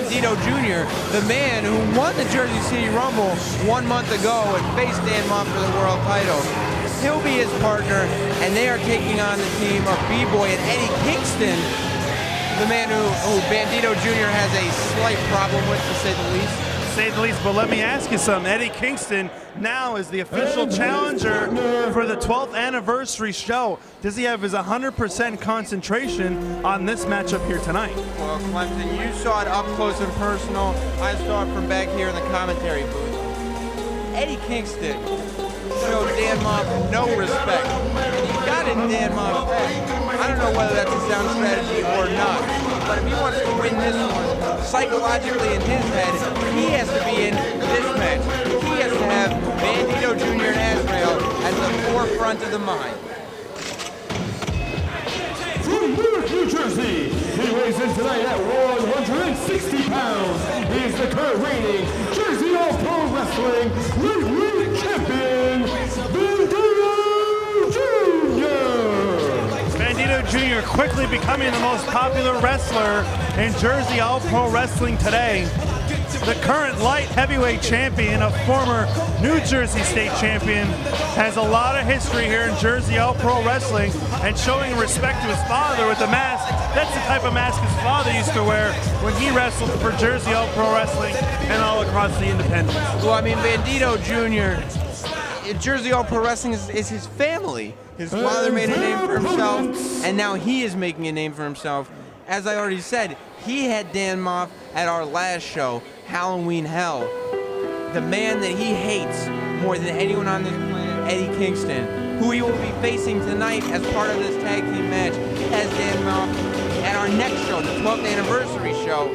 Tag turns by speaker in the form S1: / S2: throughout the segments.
S1: Bandido Jr., the man who won the Jersey City Rumble 1 month ago and faced Dan Moff for the world title. He'll be his partner, and they are taking on the team of B-Boy and Eddie Kingston, the man who Bandido Jr. has a slight problem with, to say the least.
S2: But let me ask you something. Eddie Kingston now is the official challenger for the 12th anniversary show. Does he have his 100% concentration on this matchup here tonight?
S1: Well, Clemson, you saw it up close and personal. I saw it from back here in the commentary booth. Eddie Kingston showed Dan Moff no respect. He got in Dan Moff's head. I don't know whether that's a sound strategy or not, but if he wants to win this one, psychologically in his head, he has to be in this match. He has to have Bandido Jr. and Azrieal at the forefront of the mind.
S3: From Newark, New Jersey, he weighs in tonight at 160 pounds. He is the current reigning Jersey All-Pro Wrestling Lightweight Champion, Bandido Jr.
S2: Bandido Jr. quickly becoming the most popular wrestler in Jersey All-Pro Wrestling today. The current light heavyweight champion, a former New Jersey State champion, has a lot of history here in Jersey All-Pro Wrestling and showing respect to his father with the mask. That's the type of mask his father used to wear when he wrestled for Jersey All-Pro Wrestling and all across the independents.
S1: Well, I mean, Bandido Jr., Jersey All-Pro Wrestling is his family. His father made a name for himself, and now he is making a name for himself. As I already said, he had Dan Moff at our last show, Halloween Hell. The man that he hates more than anyone on this planet, Eddie Kingston, who he will be facing tonight as part of this tag team match, as Dan Moff at our next show, the 12th anniversary show.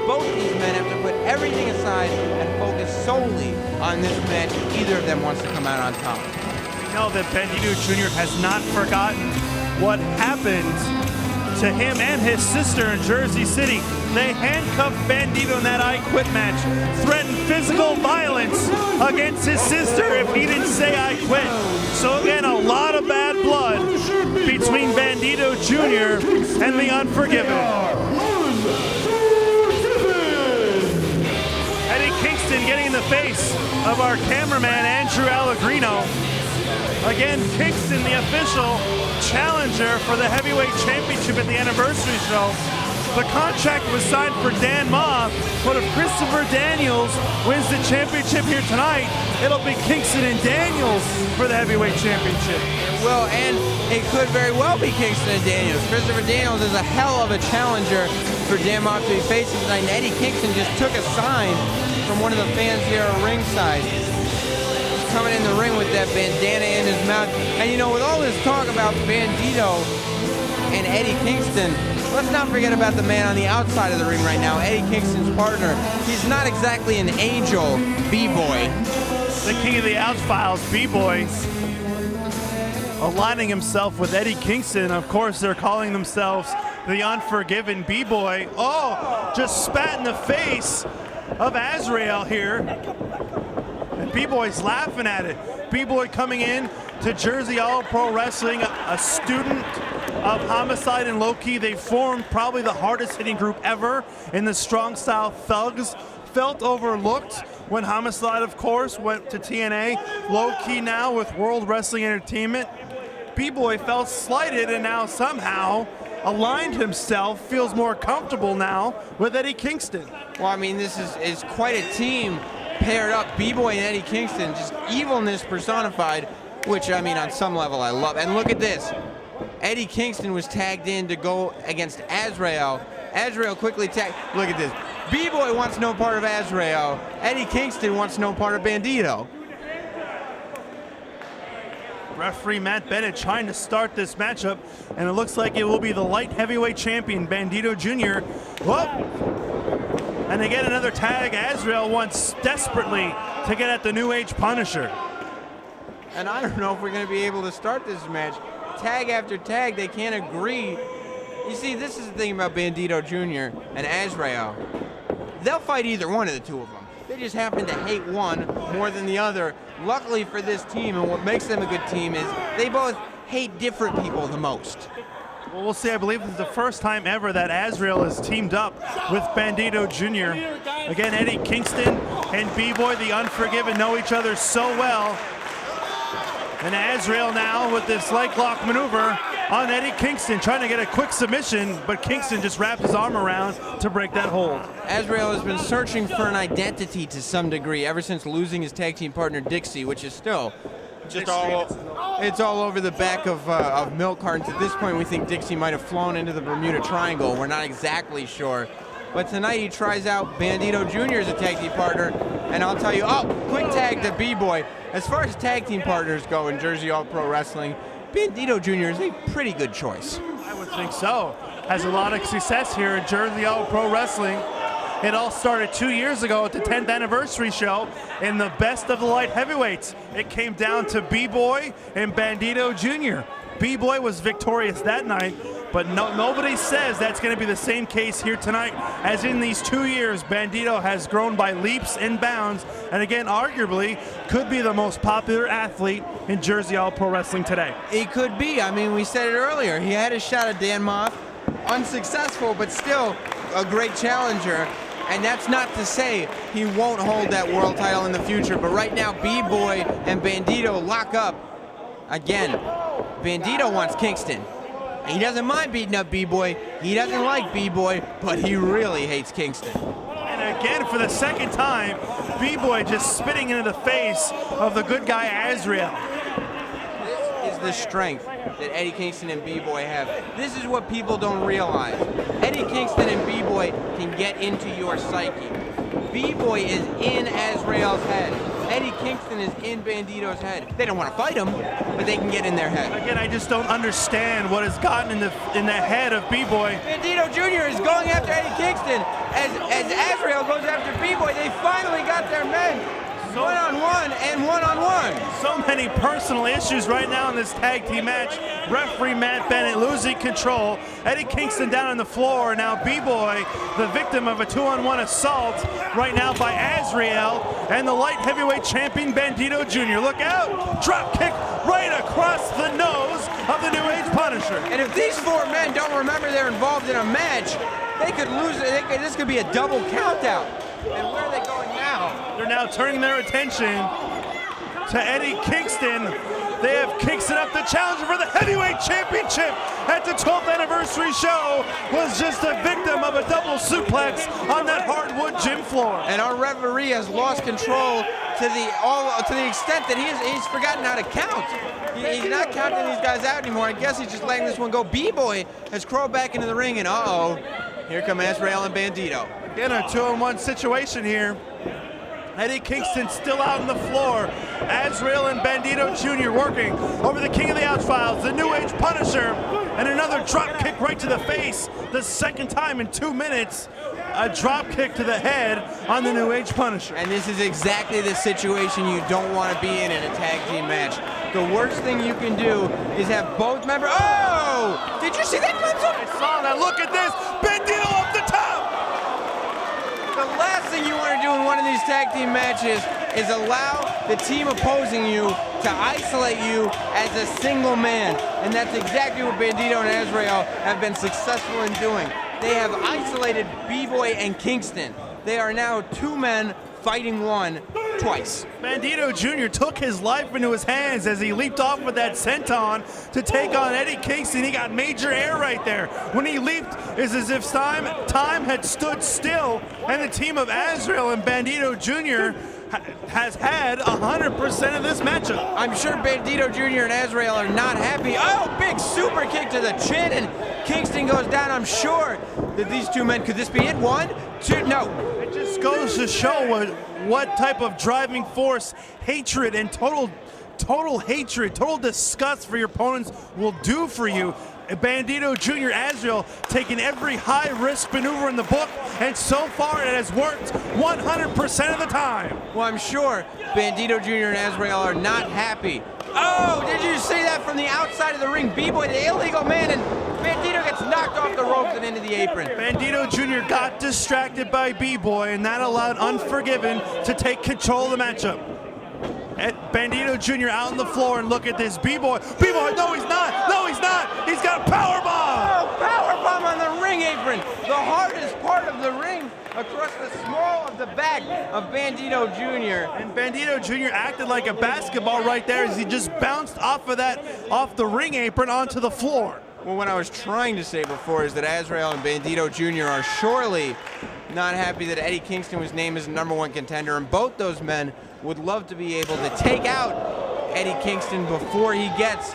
S1: Both these men have to put everything aside and focus solely on this match if either of them wants to come out on top.
S2: We know that Bandido Jr. has not forgotten what happened to him and his sister in Jersey City. They handcuffed Bandido in that I Quit match, threatened physical violence against his sister if he didn't say I quit. So again, a lot of bad blood between Bandido Jr. and the Unforgiven. Eddie Kingston getting in the face of our cameraman, Andrew Allegrino. Again, Kingston, the official challenger for the heavyweight championship at the anniversary show. The contract was signed for Dan Moff, but if Christopher Daniels wins the championship here tonight, it'll be Kingston and Daniels for the heavyweight championship.
S1: Well, and it could very well be Kingston and Daniels. Christopher Daniels is a hell of a challenger for Dan Moff to be facing tonight, and Eddie Kingston just took a sign from one of the fans here at ringside. Coming in the ring with that bandana in his mouth. And you know, with all this talk about Bandido and Eddie Kingston, let's not forget about the man on the outside of the ring right now, Eddie Kingston's partner. He's not exactly an angel, B-Boy.
S2: The king of the Outfiles, B-Boy, aligning himself with Eddie Kingston. Of course, they're calling themselves the Unforgiven B-Boy. Oh, just spat in the face of Azrieal here. And B-Boy's laughing at it. B-Boy coming in to Jersey All-Pro Wrestling, a student of Homicide and Low-Key. They formed probably the hardest hitting group ever in the Strong Style Thugs. Felt overlooked when Homicide, of course, went to TNA. Low-Key now with World Wrestling Entertainment. B-Boy felt slighted and now somehow aligned himself, feels more comfortable now with Eddie Kingston.
S1: Well, I mean, this is quite a team paired up, B-Boy and Eddie Kingston, just evilness personified, which, I mean, on some level I love. And look at this. Eddie Kingston was tagged in to go against Azrieal. Azrieal quickly tagged. Look at this. B-Boy wants no part of Azrieal. Eddie Kingston wants no part of Bandido.
S2: Referee Matt Bennett trying to start this matchup, and it looks like it will be the light heavyweight champion, Bandido Jr. Whoop! And again, another tag Azrieal wants desperately to get at the New Age Punisher.
S1: And I don't know if we're going to be able to start this match. Tag after tag, they can't agree. You see, this is the thing about Bandido Jr. and Azrieal. They'll fight either one of the two of them. They just happen to hate one more than the other. Luckily for this team, and what makes them a good team, is they both hate different people the most.
S2: Well, we'll see. I believe this is the first time ever that Azrieal has teamed up with Bandido Jr. Again, Eddie Kingston and B-Boy, the Unforgiven, know each other so well. And Azrieal now with this leg lock maneuver on Eddie Kingston, trying to get a quick submission, but Kingston just wrapped his arm around to break that hold.
S1: Azrieal has been searching for an identity to some degree ever since losing his tag team partner Dixie, which is still just it's all over the back of milk cartons. At this point, we think Dixie might have flown into the Bermuda Triangle. We're not exactly sure. But tonight he tries out Bandido Jr. as a tag team partner, and I'll tell you, quick tag to B-Boy. As far as tag team partners go in Jersey All Pro Wrestling, Bandido Jr. is a pretty good choice.
S2: I would think so. Has a lot of success here at Jersey All Pro Wrestling. It all started 2 years ago at the 10th anniversary show in the Best of the Light Heavyweights. It came down to B-Boy and Bandido Jr. B-Boy was victorious that night, but nobody says that's going to be the same case here tonight. As in these 2 years, Bandido has grown by leaps and bounds, and again, arguably, could be the most popular athlete in Jersey All Pro Wrestling today.
S1: He could be. I mean, we said it earlier. He had a shot at Dan Moff, unsuccessful, but still a great challenger. And that's not to say he won't hold that world title in the future, but right now, B-Boy and Bandido lock up. Again, Bandido wants Kingston. He doesn't mind beating up B-Boy. He doesn't like B-Boy, but he really hates Kingston.
S2: And again, for the second time, B-Boy just spitting into the face of the good guy Azrieal.
S1: This is the strength that Eddie Kingston and B-Boy have. This is what people don't realize. Eddie Kingston and B-Boy can get into your psyche. B-Boy is in Azrael's head. Eddie Kingston is in Bandido's head. They don't want to fight him, but they can get in their head.
S2: Again, I just don't understand what has gotten in the head of B-Boy.
S1: Bandido Jr. is going after Eddie Kingston. As Azrieal goes after B-Boy, they finally got their men. One-on-one and one-on-one.
S2: So many personal issues right now in this tag team match. Referee Matt Bennett losing control. Eddie Kingston down on the floor. Now B-Boy, the victim of a 2-on-1 assault right now by Azrieal and the light heavyweight champion Bandido Jr. Look out! Drop kick right across the nose of the New Age Punisher.
S1: And if these four men don't remember they're involved in a match, they could lose. This could be a double countout. And where are they going now?
S2: They're now turning their attention to Eddie Kingston. They have Kingston up, the challenger for the heavyweight championship at the 12th anniversary show, was just a victim of a double suplex on that hardwood gym floor.
S1: And our referee has lost control to the extent that he's forgotten how to count. He's not counting these guys out anymore. I guess he's just letting this one go. B-Boy has crawled back into the ring, and here come Azrieal and Bandido.
S2: Again, a 2-on-1 situation here. Eddie Kingston still out on the floor. Azrieal and Bandido Jr. working over the King of the Ouch Files, the New Age Punisher, and another drop kick right to the face. The second time in 2 minutes, a drop kick to the head on the New Age Punisher.
S1: And this is exactly the situation you don't want to be in a tag team match. The worst thing you can do is have both members. Oh! Did you see that, Clemson?
S2: I saw that. Look at this. Bandido up the top.
S1: The last thing you want to do in one of these tag team matches is allow the team opposing you to isolate you as a single man. And that's exactly what Bandido and Azrieal have been successful in doing. They have isolated B-Boy and Kingston. They are now 2 men fighting one twice.
S2: Bandido Jr. took his life into his hands as he leaped off with that senton to take on Eddie Kingston. He got major air right there. When he leaped, it's as if time had stood still, and the team of Azrieal and Bandido Jr. has had 100% of this matchup.
S1: I'm sure Bandido Jr. and Azrieal are not happy. Oh, big super kick to the chin, and Kingston goes down. I'm sure that these 2 men, could this be it? 1, 2, no.
S2: It just goes to show what type of driving force hatred and total hatred, total disgust for your opponents will do for you. Bandido Jr. Azrieal taking every high-risk maneuver in the book, and so far it has worked 100% of the time.
S1: Well, I'm sure Bandido Jr. and Azrieal are not happy. Oh, did you see that from the outside of the ring? B-Boy, the illegal man, and Bandido gets knocked off the ropes and into the apron.
S2: Bandido Jr. got distracted by B-Boy, and that allowed Unforgiven to take control of the matchup. Bandido Jr. out on the floor, and look at this. B-Boy, no he's not, he's got a power bomb.
S1: across the small of the back of Bandido Jr.
S2: And Bandido Jr. acted like a basketball right there as he just bounced off the ring apron onto the floor.
S1: Well, what I was trying to say before is that Azrieal and Bandido Jr. are surely not happy that Eddie Kingston was named as the #1 contender, and both those men would love to be able to take out Eddie Kingston before he gets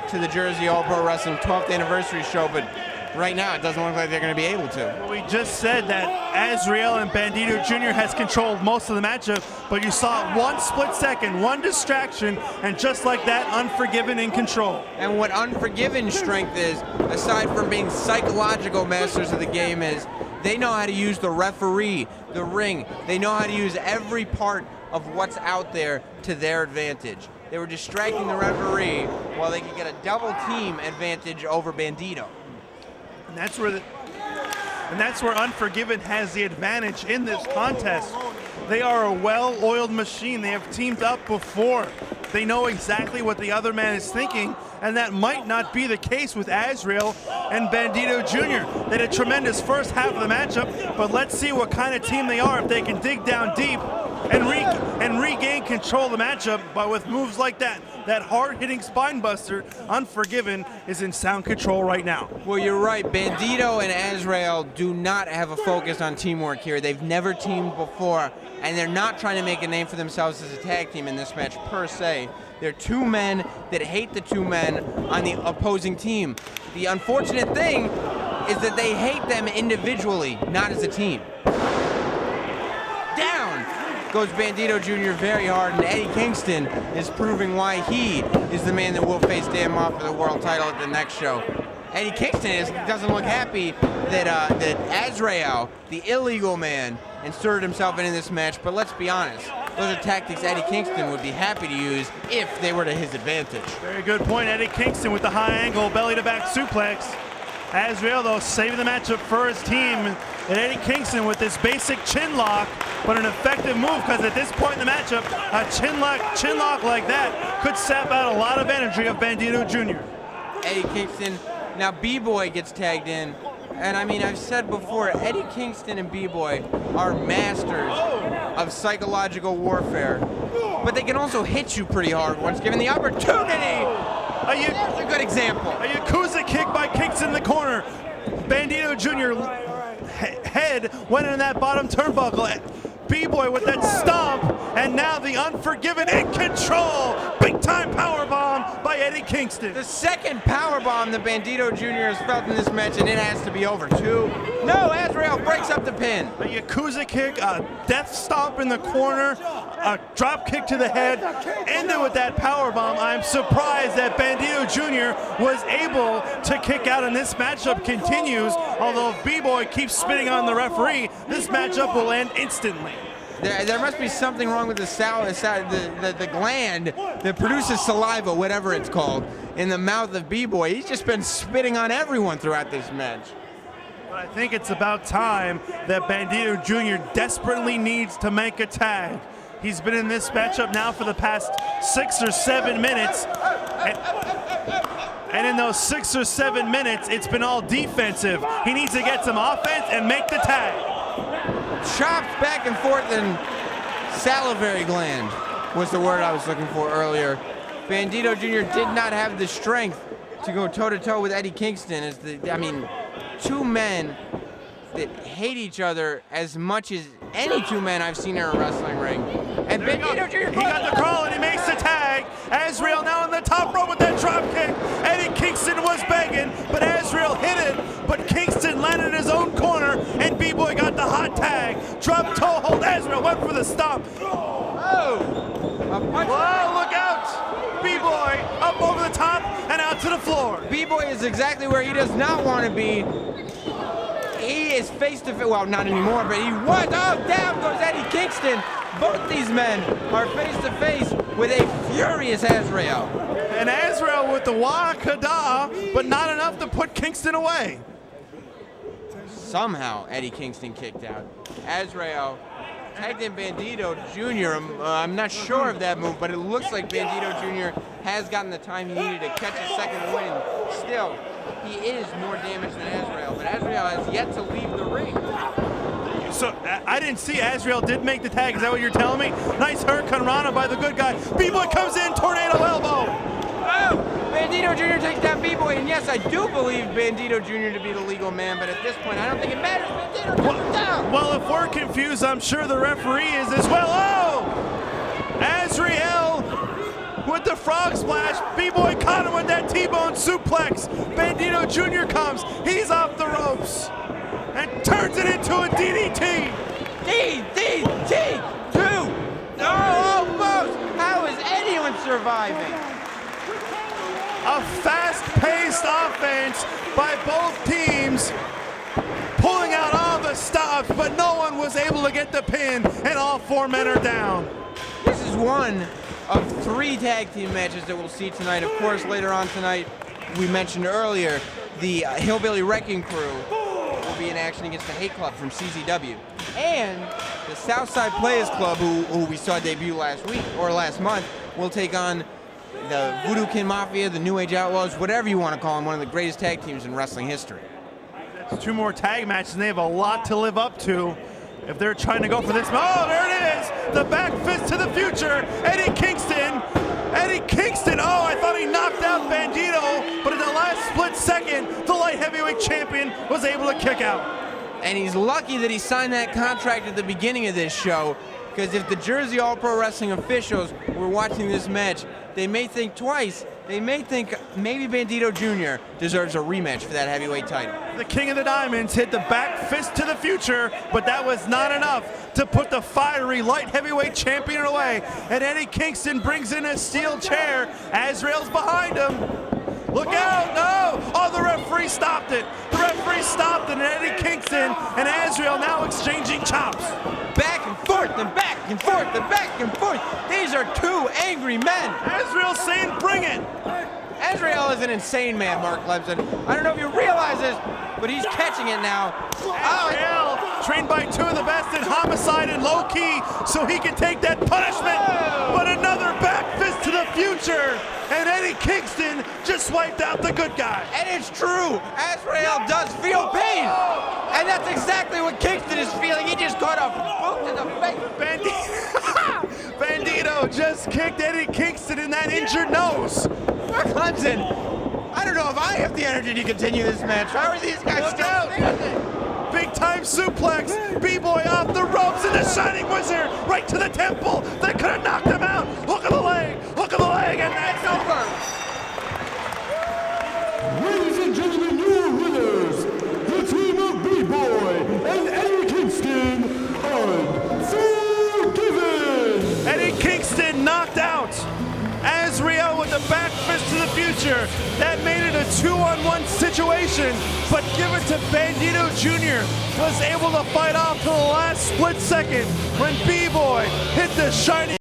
S1: to the Jersey All Pro Wrestling 12th anniversary show, but right now it doesn't look like they're going to be able to.
S2: Well, we just said that Azrieal and Bandido Jr. has controlled most of the matchup, but you saw one split second, one distraction, and just like that, Unforgiven in control.
S1: And what Unforgiven strength is, aside from being psychological masters of the game, is they know how to use the referee, the ring. They know how to use every part of what's out there to their advantage. They were distracting the referee while they could get a double team advantage over Bandido.
S2: And that's where Unforgiven has the advantage in this contest. They are a well-oiled machine. They have teamed up before. They know exactly what the other man is thinking, and that might not be the case with Azrieal and Bandido Jr. They had a tremendous first half of the matchup, but let's see what kind of team they are if they can dig down deep and regain control of the matchup. But with moves like that hard-hitting spine buster, Unforgiven is in sound control right now.
S1: Well, you're right. Bandido and Azrieal do not have a focus on teamwork here. They've never teamed before, and they're not trying to make a name for themselves as a tag team in this match per se. They're two men that hate the two men on the opposing team. The unfortunate thing is that they hate them individually, not as a team. Down goes Bandido Jr. very hard, and Eddie Kingston is proving why he is the man that will face Dan Moff for the world title at the next show. Eddie Kingston doesn't look happy that Azrieal, the illegal man, inserted himself into this match, but let's be honest, those are tactics Eddie Kingston would be happy to use if they were to his advantage.
S2: Very good point. Eddie Kingston with the high angle belly-to-back suplex. Azrieal, though, saving the matchup for his team. And Eddie Kingston with this basic chin lock, but an effective move, because at this point in the matchup, a chin lock like that could sap out a lot of energy of Bandido Jr.
S1: Eddie Kingston, now B-Boy gets tagged in. And I mean, I've said before, Eddie Kingston and B-Boy are masters of psychological warfare, but they can also hit you pretty hard once given the opportunity. That's a good example.
S2: A Yakuza kick by Kingston in the corner. Bandido Jr. head went in that bottom turnbuckle. B-Boy with that stomp, and now the Unforgiven in control. Big-time powerbomb by Eddie Kingston.
S1: The second powerbomb that Bandido Jr. has felt in this match, and it has to be over, too. No, Azrieal breaks up the pin.
S2: A Yakuza kick, a death stomp in the corner, a drop kick to the head, ended with that powerbomb. I'm surprised that Bandido Jr. was able to kick out, and this matchup continues. Although if B-Boy keeps spitting on the referee, this matchup will end instantly.
S1: There must be something wrong with the gland that produces saliva, whatever it's called, in the mouth of B-Boy. He's just been spitting on everyone throughout this match.
S2: But I think it's about time that Bandido Jr. desperately needs to make a tag. He's been in this matchup now for the past 6 or 7 minutes. And in those 6 or 7 minutes, it's been all defensive. He needs to get some offense and make the tag.
S1: Chops back and forth, and salivary gland was the word I was looking for earlier. Bandido Jr. did not have the strength to go toe-to-toe with Eddie Kingston. Two men that hate each other as much as any two men I've seen in a wrestling ring. And Bandido Jr.
S2: He got the crawl and he makes the tag. Azrieal now on the top rope with that drop kick. Eddie Kingston was begging, but Azrieal hit it. But Kingston landed in his own corner, and B-Boy got the hot tag. Drop toe hold. Azrieal went for the stomp.
S1: Oh! A punch.
S2: Whoa, look out! B-Boy up over the top and out to the floor.
S1: B-Boy is exactly where he does not want to be. He is face to face, well, not anymore, but he was. Oh, down goes Eddie Kingston. Both these men are face to face with a furious Azrieal.
S2: And Azrieal with the Wakada, but not enough to put Kingston away.
S1: Somehow, Eddie Kingston kicked out. Azrieal tagged in Bandido Jr. I'm not sure of that move, but it looks like Bandido Jr. has gotten the time he needed to catch a second win. Still, he is more damaged than Azrieal, but Azrieal has yet to leave the ring.
S2: You So I didn't see Azrieal did make the tag. Is that what you're telling me? Nice hurricane rana by the good guy. B-Boy comes in, tornado elbow.
S1: Oh, Bandido Jr. takes down B-Boy, and yes, I do believe Bandido Jr. to be the legal man, but at this point, I don't think it matters. Bandido takes him down.
S2: Well, if we're confused, I'm sure the referee is as well. Oh! Azrieal with the frog splash. B-Boy caught him with that T-bone suplex. Bandido Jr. comes. He's off the ropes and turns it into a DDT.
S1: DDT 2. Oh, almost. How is anyone surviving?
S2: A fast-paced offense by both teams, pulling out all the stops, but no one was able to get the pin, and all 4 men are down.
S1: This is one of 3 tag team matches that we'll see tonight. Of course, later on tonight, we mentioned earlier, the Hillbilly Wrecking Crew will be in action against the Hate Club from CZW. And the Southside Players Club, who we saw debut last month, will take on the Voodoo Kin Mafia, the New Age Outlaws, whatever you want to call them, one of the greatest tag teams in wrestling history.
S2: It's 2 more tag matches, and they have a lot to live up to if they're trying to go for this. Oh, there it is! The back fist to the future. Eddie Kingston. Oh, I thought he knocked out Bandido, but in the last split second, the light heavyweight champion was able to kick out.
S1: And he's lucky that he signed that contract at the beginning of this show, because if the Jersey All Pro Wrestling officials were watching this match, they may think twice. They may think maybe Bandido Jr. deserves a rematch for that heavyweight title.
S2: The King of the Diamonds hit the back fist to the future, but that was not enough to put the fiery light heavyweight champion away. And Eddie Kingston brings in a steel chair. Azrael's behind him. Look out, no! Oh, the referee stopped it. The referee stopped it, and Eddie Kingston and Azrieal now exchanging chops.
S1: Back and forth and back and forth and back and forth. These are 2 angry men.
S2: Azrieal saying, bring it.
S1: Azrieal is an insane man, Mark Clemson. I don't know if you realize this, but he's catching it now.
S2: Azrieal, trained by 2 of the best in homicide and low key, so he can take that punishment. But another back fist to the future, and Eddie Kingston just wiped out the good guy.
S1: And it's true, Azrieal does feel pain. And that's exactly what Kingston is feeling. He just got a boot to the face.
S2: Bandido just kicked Eddie Kingston in that injured nose.
S1: Mark Clemson, I don't know if I have the energy to continue this match. How are these guys
S2: Look
S1: still
S2: out.
S1: standing?
S2: Big time suplex, B-Boy off the ropes, and the Shining Wizard right to the temple. That could have knocked him out. Look at the leg, and that's over.
S3: Ladies and gentlemen, your winners, the team of B-Boy and Eddie Kingston, Unforgiven!
S2: Eddie Kingston knocked out Azrieal with the back fist to the future. That made it a 2-on-1 situation, but give it to Bandido Jr. was able to fight off to the last split second when B-Boy hit the Shining